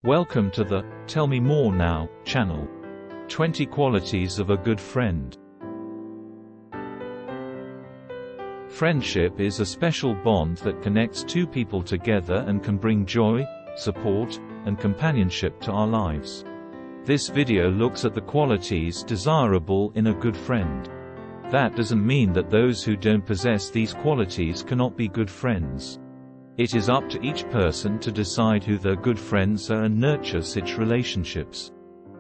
Welcome to the Tell Me More Now channel. 20 Qualities of a Good Friend. Friendship is a special bond that connects two people together and can bring joy, support, and companionship to our lives. This video looks at the qualities desirable in a good friend. That doesn't mean that those who don't possess these qualities cannot be good friends. It is up to each person to decide who their good friends are and nurture such relationships.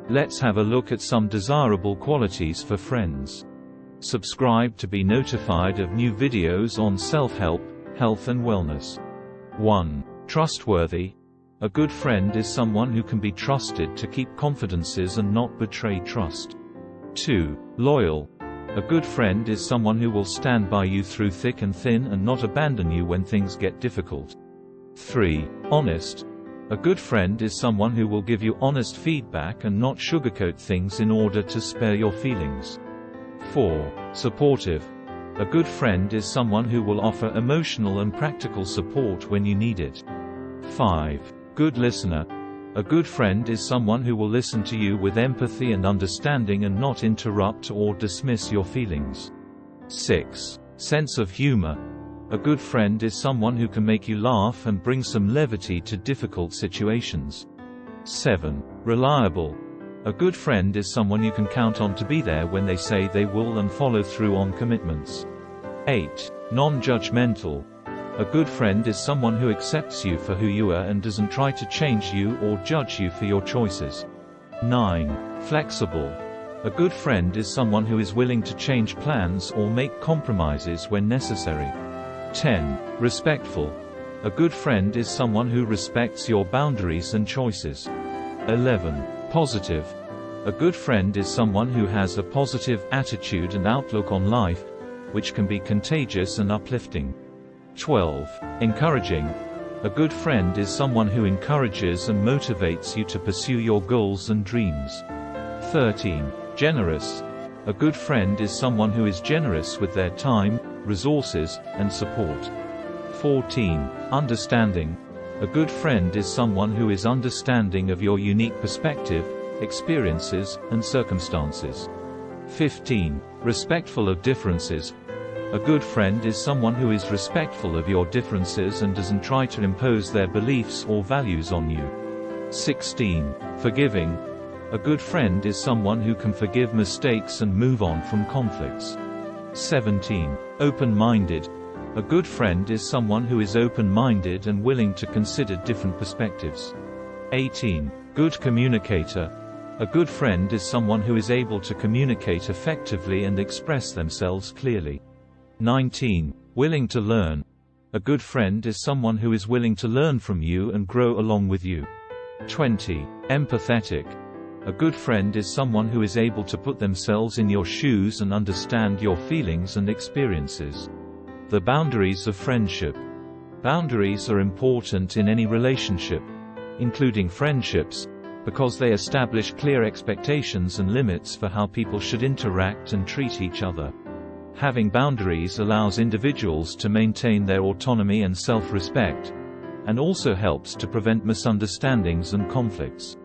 Let's have a look at some desirable qualities for friends. Subscribe to be notified of new videos on self-help, health and wellness. 1. Trustworthy. A good friend is someone who can be trusted to keep confidences and not betray trust. 2. Loyal. A good friend is someone who will stand by you through thick and thin and not abandon you when things get difficult. 3. Honest. A good friend is someone who will give you honest feedback and not sugarcoat things in order to spare your feelings. 4. Supportive. A good friend is someone who will offer emotional and practical support when you need it. 5. Good listener. A good friend is someone who will listen to you with empathy and understanding and not interrupt or dismiss your feelings. 6. Sense of humor. A good friend is someone who can make you laugh and bring some levity to difficult situations. 7. Reliable. A good friend is someone you can count on to be there when they say they will and follow through on commitments. 8. Non-judgmental. A good friend is someone who accepts you for who you are and doesn't try to change you or judge you for your choices. 9. Flexible. A good friend is someone who is willing to change plans or make compromises when necessary. 10. Respectful. A good friend is someone who respects your boundaries and choices. 11. Positive. A good friend is someone who has a positive attitude and outlook on life, which can be contagious and uplifting. 12. Encouraging. A good friend is someone who encourages and motivates you to pursue your goals and dreams. 13. Generous. A good friend is someone who is generous with their time, resources, and support. 14. Understanding. A good friend is someone who is understanding of your unique perspective, experiences, and circumstances. 15. Respectful of differences. A good friend is someone who is respectful of your differences and doesn't try to impose their beliefs or values on you. 16. Forgiving. A good friend is someone who can forgive mistakes and move on from conflicts. 17. Open-minded. A good friend is someone who is open-minded and willing to consider different perspectives. 18. Good communicator. A good friend is someone who is able to communicate effectively and express themselves clearly. 19. Willing to learn. A good friend is someone who is willing to learn from you and grow along with you. 20. Empathetic. A good friend is someone who is able to put themselves in your shoes and understand your feelings and experiences. The boundaries of friendship. Boundaries are important in any relationship, including friendships, because they establish clear expectations and limits for how people should interact and treat each other. Having boundaries allows individuals to maintain their autonomy and self-respect, and also helps to prevent misunderstandings and conflicts.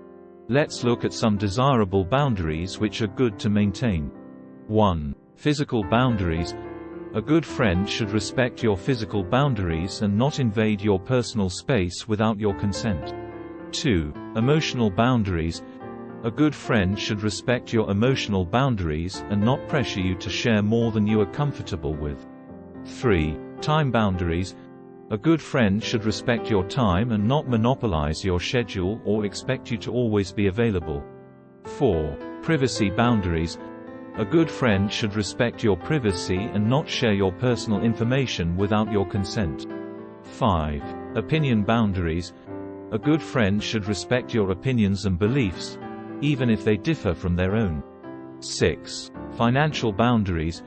Let's look at some desirable boundaries which are good to maintain. 1. Physical boundaries. A good friend should respect your physical boundaries and not invade your personal space without your consent. 2. Emotional boundaries. A good friend should respect your emotional boundaries and not pressure you to share more than you are comfortable with. 3. Time boundaries. A good friend should respect your time and not monopolize your schedule or expect you to always be available. 4. Privacy boundaries. A good friend should respect your privacy and not share your personal information without your consent. 5. Opinion boundaries. A good friend should respect your opinions and beliefs, even if they differ from their own. 6. Financial boundaries.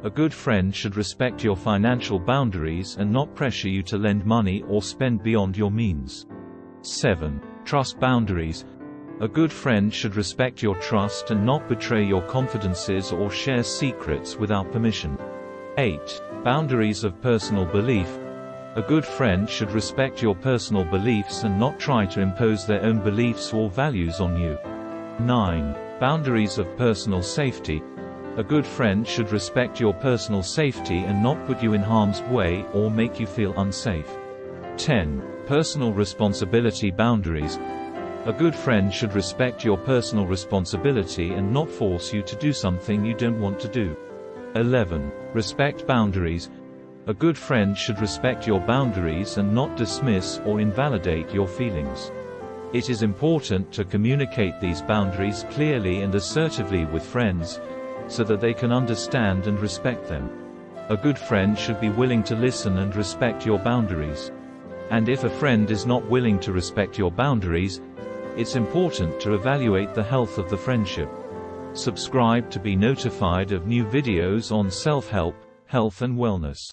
A good friend should respect your financial boundaries and not pressure you to lend money or spend beyond your means. 7. Trust boundaries. A good friend should respect your trust and not betray your confidences or share secrets without permission. 8. Boundaries of personal belief. A good friend should respect your personal beliefs and not try to impose their own beliefs or values on you. 9. Boundaries of personal safety. A good friend should respect your personal safety and not put you in harm's way or make you feel unsafe. 10. Personal responsibility boundaries. A good friend should respect your personal responsibility and not force you to do something you don't want to do. 11. Respect boundaries. A good friend should respect your boundaries and not dismiss or invalidate your feelings. It is important to communicate these boundaries clearly and assertively with friends, so that they can understand and respect them. A good friend should be willing to listen and respect your boundaries. And if a friend is not willing to respect your boundaries, it's important to evaluate the health of the friendship. Subscribe to be notified of new videos on self-help, health and wellness.